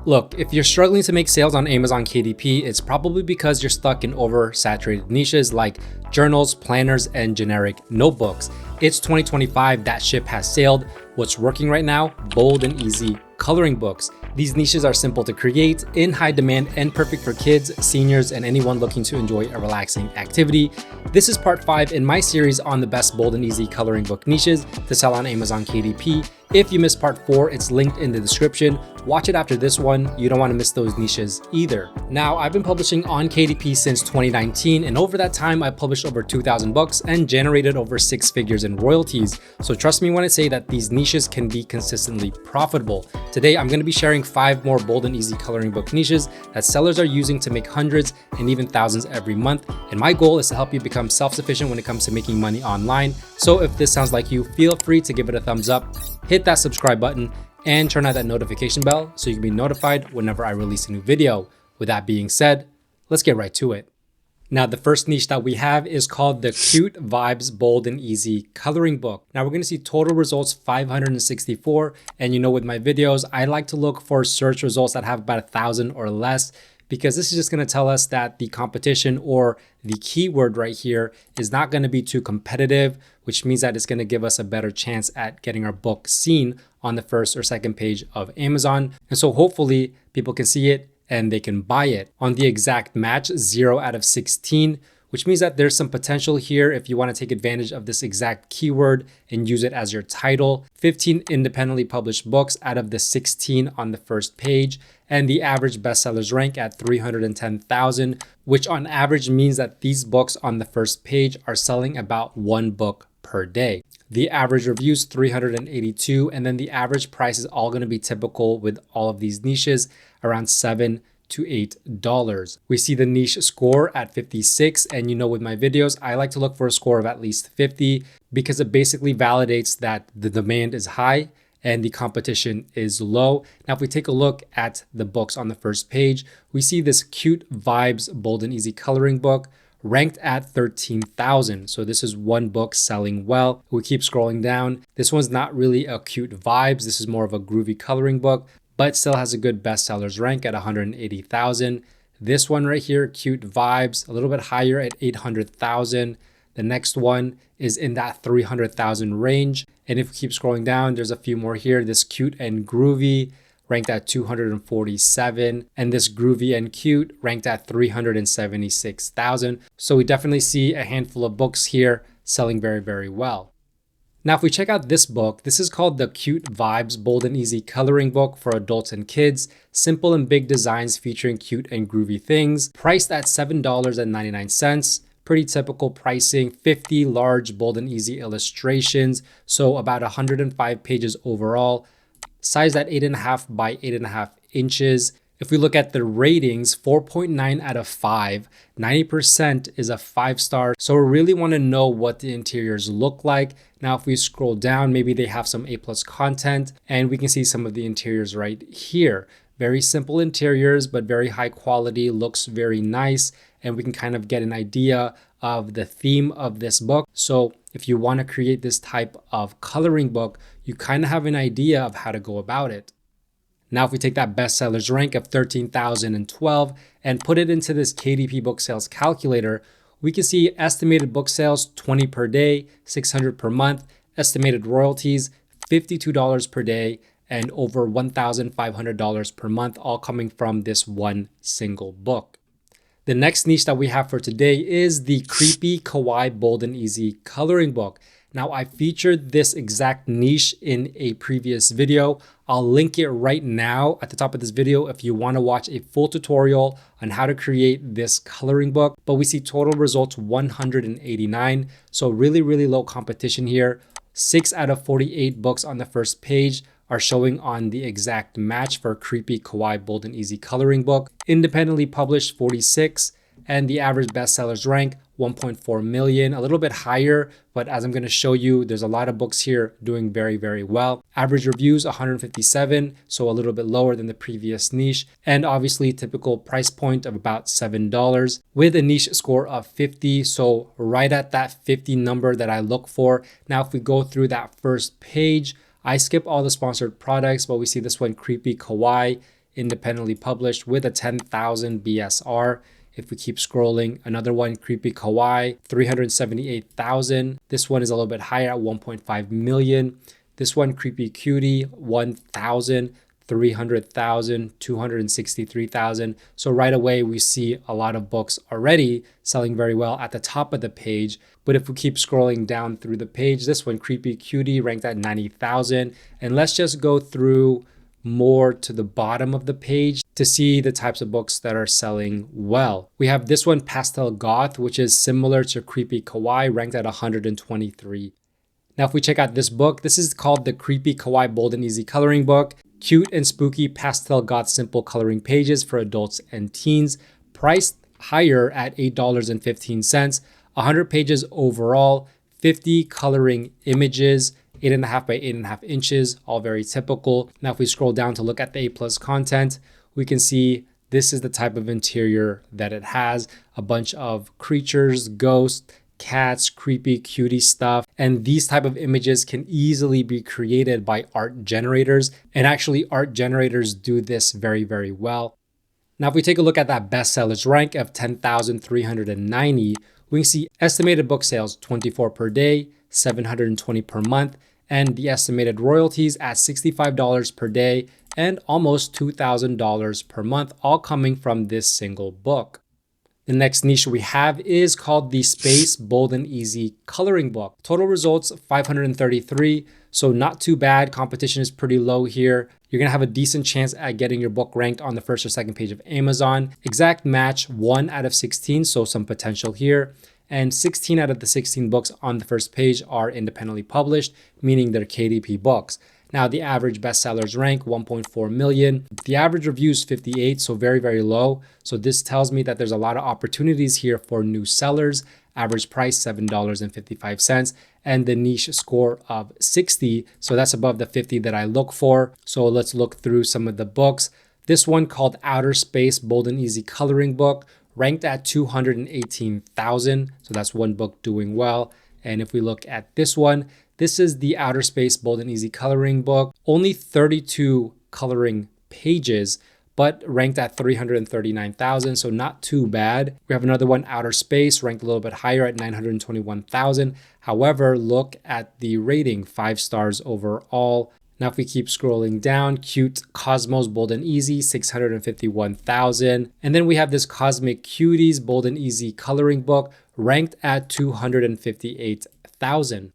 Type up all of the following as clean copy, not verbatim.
Look, if you're struggling to make sales on Amazon KDP, it's probably because you're stuck in oversaturated niches like journals, planners, and generic notebooks. It's 2025, that ship has sailed. What's working right now? Bold and easy coloring books. These niches are simple to create, in high demand, and perfect for kids, seniors, and anyone looking to enjoy a relaxing activity. This is part 5 in my series on the best bold and easy coloring book niches to sell on Amazon KDP. If you missed part 4, it's linked in the description. Watch it after this one. You don't want to miss those niches either. Now, I've been publishing on KDP since 2019, and over that time, I published over 2,000 books and generated over 6 figures in royalties. So trust me when I say that these niches can be consistently profitable. Today, I'm going to be sharing 5 more bold and easy coloring book niches that sellers are using to make hundreds and even thousands every month. And my goal is to help you become self-sufficient when it comes to making money online. So if this sounds like you, feel free to give it a thumbs up, hit that subscribe button, and turn on that notification bell so you can be notified whenever I release a new video. With that being said, let's get right to it. Now, the first niche that we have is called the Cute Vibes Bold and Easy Coloring Book. Now, we're going to see total results 564. And you know, with my videos, I like to look for search results that have about 1,000 or less, because this is just going to tell us that the competition or the keyword right here is not going to be too competitive, which means that it's going to give us a better chance at getting our book seen on the first or second page of Amazon. And so hopefully people can see it and they can buy it. On the exact match, 0 out of 16, which means that there's some potential here if you want to take advantage of this exact keyword and use it as your title. 15 independently published books out of the 16 on the first page, and the average bestsellers rank at 310,000, which on average means that these books on the first page are selling about 1 book per day. The average reviews 382, and then the average price is all going to be typical with all of these niches, around $7 to $8. We see the niche score at 56, and you know, with my videos, I like to look for a score of at least 50 because it basically validates that the demand is high and the competition is low. Now, if we take a look at the books on the first page, we see this Cute Vibes Bold and Easy Coloring Book ranked at 13,000. So this is one book selling well. We keep scrolling down. This one's not really a Cute Vibes. This is more of a groovy coloring book, but still has a good bestsellers rank at 180,000. This one right here, Cute Vibes, a little bit higher at 800,000. The next one is in that 300,000 range. And if we keep scrolling down, there's a few more here. This Cute and Groovy ranked at 247, and this Groovy and Cute ranked at 376,000. So we definitely see a handful of books here selling very, very well. Now, if we check out this book, this is called the Cute Vibes Bold and Easy Coloring Book for adults and kids. Simple and big designs featuring cute and groovy things. Priced at $7.99. Pretty typical pricing. 50 large bold and easy illustrations. So about 105 pages overall. Size at 8.5 by 8.5 inches. If we look at the ratings, 4.9 out of 5, 90% is a 5-star. So we really want to know what the interiors look like. Now, if we scroll down, maybe they have some A+ content, and we can see some of the interiors right here. Very simple interiors, but very high quality, looks very nice. And we can kind of get an idea of the theme of this book. So if you want to create this type of coloring book, you kind of have an idea of how to go about it. Now, if we take that bestsellers rank of 13,012 and put it into this KDP book sales calculator, we can see estimated book sales 20 per day, 600 per month, estimated royalties $52 per day, and over $1,500 per month, all coming from this one single book. The next niche that we have for today is the Creepy Kawaii Bold and Easy Coloring Book. Now, I featured this exact niche in a previous video. I'll link it right now at the top of this video if you want to watch a full tutorial on how to create this coloring book. But we see total results 189. So really, really low competition here. 6 out of 48 books on the first page are showing on the exact match for Creepy Kawaii Bold and Easy Coloring Book. Independently published 46, and the average bestsellers rank 1.4 million, a little bit higher, but as I'm going to show you, there's a lot of books here doing very, very well. Average reviews 157, so a little bit lower than the previous niche, and obviously typical price point of about $7 with a niche score of 50, so right at that 50 number that I look for. Now, if we go through that first page, I skip all the sponsored products, but we see this one, Creepy Kawaii. independently published with a 10,000 BSR. If we keep scrolling, another one, Creepy Kawaii, 378,000. This one is a little bit higher at 1.5 million. This one, Creepy Cutie, 1,000. 300,000, 263,000. So right away, we see a lot of books already selling very well at the top of the page. But if we keep scrolling down through the page, this one, Creepy Cutie, ranked at 90,000. And let's just go through more to the bottom of the page to see the types of books that are selling well. We have this one, Pastel Goth, which is similar to Creepy Kawaii, ranked at 123. Now, if we check out this book, this is called the Creepy Kawaii Bold and Easy Coloring Book. Cute and spooky pastel goth simple coloring pages for adults and teens. Priced higher at $8.15. 100 pages overall. 50 coloring images. 8.5 by 8.5 inches. All very typical. Now, if we scroll down to look at the A+ content, we can see this is the type of interior that it has. A bunch of creatures, ghosts, cats, creepy, cutie stuff. And these type of images can easily be created by art generators. And actually art generators do this very, very well. Now, if we take a look at that bestsellers rank of 10,390, we can see estimated book sales 24 per day, 720 per month, and the estimated royalties at $65 per day and almost $2,000 per month, all coming from this single book. The next niche we have is called the Space Bold and Easy Coloring Book. Total results 533, so not too bad. Competition is pretty low here. You're gonna have a decent chance at getting your book ranked on the first or second page of Amazon. Exact match 1 out of 16, so some potential here. And 16 out of the 16 books on the first page are independently published, meaning they're KDP books. Now, the average bestsellers rank 1.4 million. The average review is 58, so very, very low. So this tells me that there's a lot of opportunities here for new sellers. Average price $7.55 and the niche score of 60. So that's above the 50 that I look for. So let's look through some of the books. This one called Outer Space Bold and Easy Coloring Book ranked at 218,000. So that's one book doing well. And if we look at this one, this is the Outer Space Bold and Easy Coloring Book. Only 32 coloring pages, but ranked at 339,000, so not too bad. We have another one, Outer Space, ranked a little bit higher at 921,000. However, look at the rating, 5 stars overall. Now, if we keep scrolling down, Cute Cosmos Bold and Easy, 651,000. And then we have this Cosmic Cuties Bold and Easy Coloring Book, ranked at 258,000.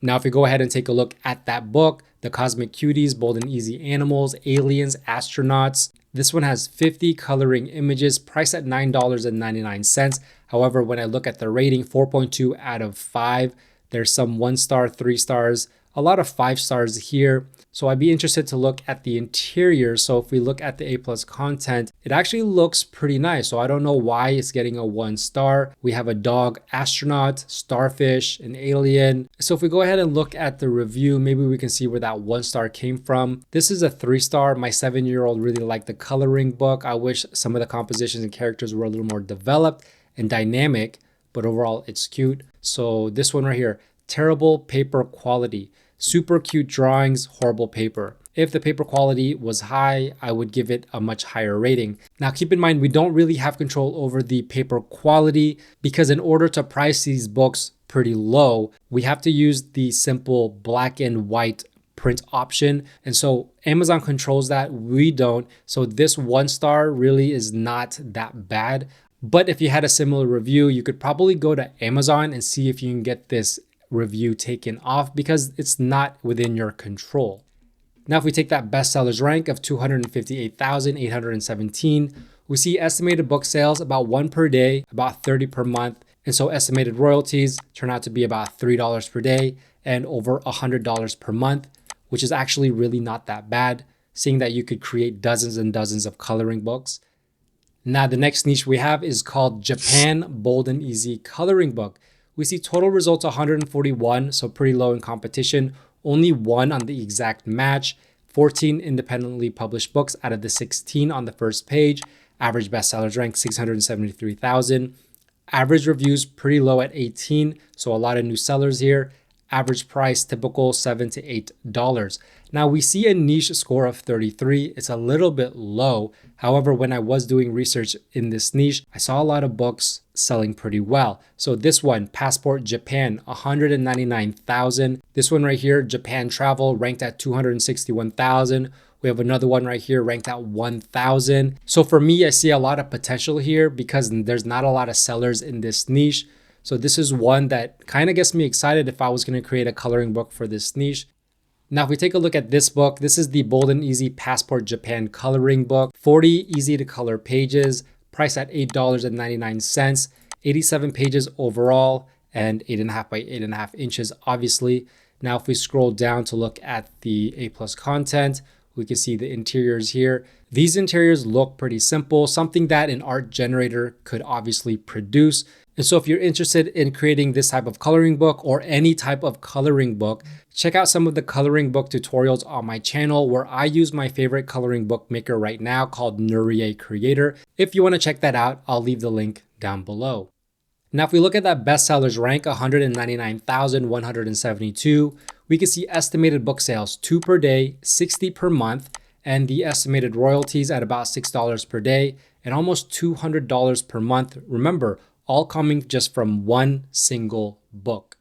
Now, if we go ahead and take a look at that book, the Cosmic Cuties, Bold and Easy Animals, Aliens, Astronauts. This one has 50 coloring images, priced at $9.99. However, when I look at the rating, 4.2 out of 5. There's some 1 star, 3 stars, a lot of 5 stars here. So I'd be interested to look at the interior. So if we look at the A+ content, it actually looks pretty nice. So I don't know why it's getting a 1 star. We have a dog, astronaut, starfish, an alien. So if we go ahead and look at the review, maybe we can see where that 1 star came from. This is a 3 star. My 7-year-old really liked the coloring book. I wish some of the compositions and characters were a little more developed and dynamic, but overall it's cute. So this one right here, terrible paper quality. Super cute drawings, horrible paper. If the paper quality was high, I would give it a much higher rating. Now, keep in mind, we don't really have control over the paper quality because in order to price these books pretty low, we have to use the simple black and white print option. And so Amazon controls that, we don't. So this 1 star really is not that bad. But if you had a similar review, you could probably go to Amazon and see if you can get this review taken off because it's not within your control. Now, if we take that bestsellers rank of 258,817, we see estimated book sales about 1 per day, about 30 per month. And so estimated royalties turn out to be about $3 per day and over $100 per month, which is actually really not that bad, seeing that you could create dozens and dozens of coloring books. Now, the next niche we have is called Japan Bold and Easy Coloring Book. We see total results 141, so pretty low in competition. Only 1 on the exact match. 14 independently published books out of the 16 on the first page. Average bestsellers rank 673,000. Average reviews pretty low at 18, so a lot of new sellers here. Average price, typical $7 to $8. Now we see a niche score of 33. It's a little bit low. However, when I was doing research in this niche, I saw a lot of books selling pretty well. So this one, Passport Japan, 199,000. This one right here, Japan Travel, ranked at 261,000. We have another one right here ranked at 1,000. So for me, I see a lot of potential here because there's not a lot of sellers in this niche. So this is one that kind of gets me excited if I was going to create a coloring book for this niche. Now, if we take a look at this book, this is the Bold and Easy Passport Japan coloring book. 40 easy to color pages, priced at $8.99, 87 pages overall, and 8.5 by 8.5 inches, obviously. Now, if we scroll down to look at the A+ content, we can see the interiors here. These interiors look pretty simple, something that an art generator could obviously produce. And so if you're interested in creating this type of coloring book or any type of coloring book, check out some of the coloring book tutorials on my channel where I use my favorite coloring book maker right now called Nurie Creator. If you want to check that out, I'll leave the link down below. Now, if we look at that bestsellers rank, 199,172, we can see estimated book sales, 2 per day, 60 per month, and the estimated royalties at about $6 per day and almost $200 per month. Remember, all coming just from one single book.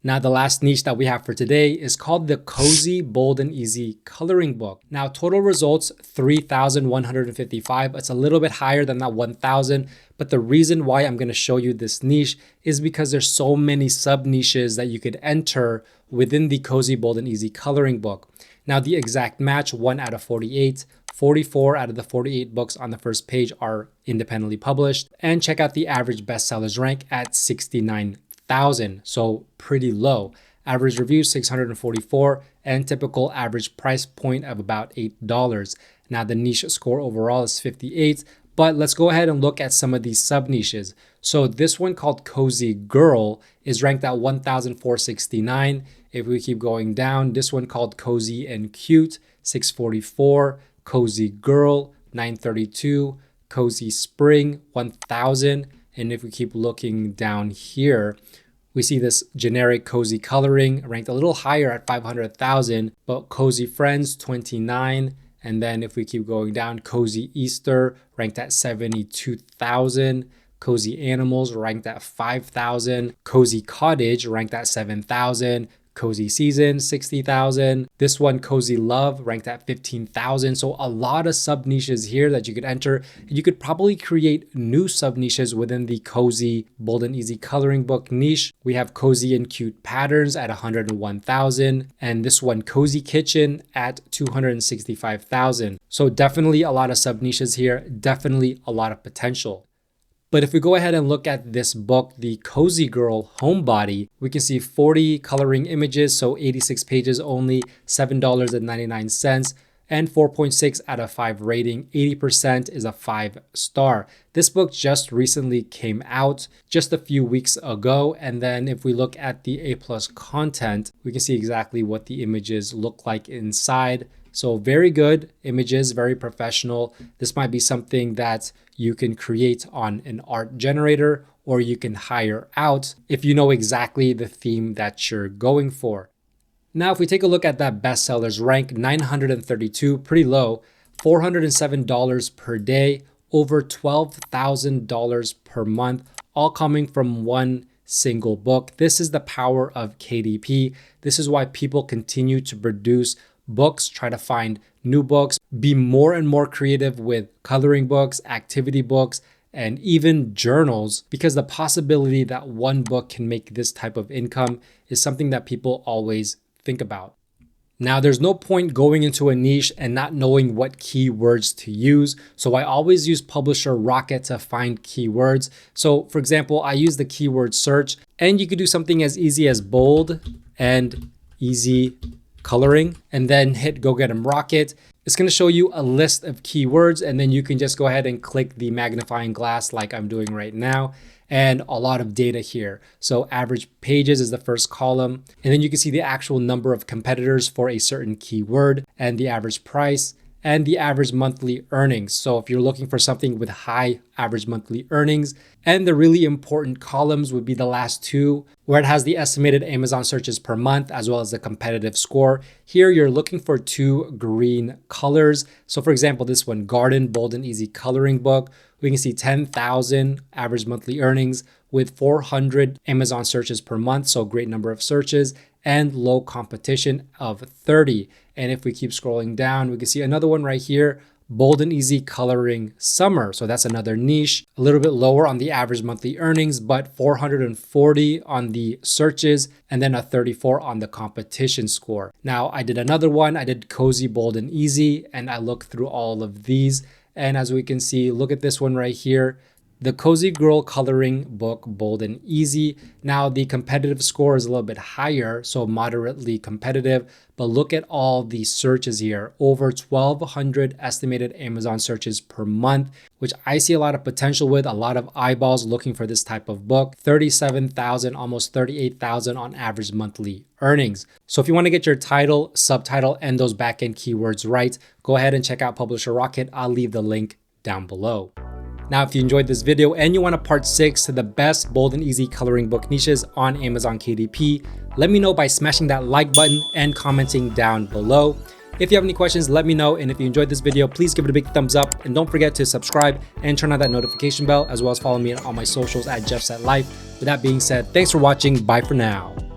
Now, the last niche that we have for today is called the Cozy Bold and Easy Coloring Book. Now, total results, 3,155. It's a little bit higher than that 1,000. But the reason why I'm going to show you this niche is because there's so many sub niches that you could enter within the Cozy Bold and Easy Coloring Book. Now, the exact match, 1 out of 48. 44 out of the 48 books on the first page are independently published. And check out the average bestsellers rank at 69,000. So pretty low. Average review 644 and typical average price point of about $8. Now the niche score overall is 58, but let's go ahead and look at some of these sub niches. So this one called Cozy Girl is ranked at 1,469. If we keep going down, this one called Cozy and Cute, 644. Cozy Girl, 932, Cozy Spring, 1000. And if we keep looking down here, we see this generic cozy coloring ranked a little higher at 500,000, but Cozy Friends, 29. And then if we keep going down, Cozy Easter ranked at 72,000. Cozy Animals ranked at 5,000. Cozy Cottage ranked at 7,000. Cozy Season, 60,000. This one, Cozy Love, ranked at 15,000. So a lot of sub niches here that you could enter. And you could probably create new sub niches within the Cozy Bold and Easy Coloring Book niche. We have Cozy and Cute Patterns at 101,000. And this one, Cozy Kitchen, at 265,000. So definitely a lot of sub niches here. Definitely a lot of potential. But if we go ahead and look at this book, the Cozy Girl Homebody, we can see 40 coloring images, so 86 pages only, $7.99, and 4.6 out of 5 rating. 80% is a 5-star. This book just recently came out just a few weeks ago. And then if we look at the A+ content, we can see exactly what the images look like inside. So very good images, very professional. This might be something that you can create on an art generator or you can hire out if you know exactly the theme that you're going for. Now, if we take a look at that bestsellers rank, 932, pretty low, $407 per day, over $12,000 per month, all coming from one single book. This is the power of KDP. This is why people continue to produce books, try to find new books, be more and more creative with coloring books, activity books, and even journals, because the possibility that one book can make this type of income is something that people always think about. Now, there's no point going into a niche and not knowing what keywords to use. So I always use Publisher Rocket to find keywords. So for example, I use the keyword search, and you could do something as easy as bold and easy coloring, and then hit Go Get 'em Rocket. It's going to show you a list of keywords, and then you can just go ahead and click the magnifying glass like I'm doing right now, and a lot of data here. So average pages is the first column, and then you can see the actual number of competitors for a certain keyword and the average price. and the average monthly earnings. So if you're looking for something with high average monthly earnings, and the really important columns would be the last two, where it has the estimated Amazon searches per month, as well as the competitive score. Here, you're looking for two green colors. So for example, this one, Garden Bold and Easy Coloring Book, we can see 10,000 average monthly earnings with 400 Amazon searches per month. So great number of searches and low competition of 30. And if we keep scrolling down, we can see another one right here, Bold and Easy Coloring Summer. So that's another niche, a little bit lower on the average monthly earnings, but 440 on the searches and then a 34 on the competition score. Now I did another one. I did Cozy, Bold and Easy, and I looked through all of these. And as we can see, look at this one right here, the Cozy Girl Coloring Book, Bold and Easy. Now the competitive score is a little bit higher, so moderately competitive, but look at all the searches here, over 1,200 estimated Amazon searches per month, which I see a lot of potential with, a lot of eyeballs looking for this type of book, 37,000, almost 38,000 on average monthly earnings. So if you want to get your title, subtitle, and those backend keywords right, go ahead and check out Publisher Rocket. I'll leave the link down below. Now, if you enjoyed this video and you want a part 6 to the best bold and easy coloring book niches on Amazon KDP, let me know by smashing that like button and commenting down below. If you have any questions, let me know. And if you enjoyed this video, please give it a big thumbs up and don't forget to subscribe and turn on that notification bell, as well as follow me on all my socials at JeffSetLife. With that being said, thanks for watching. Bye for now.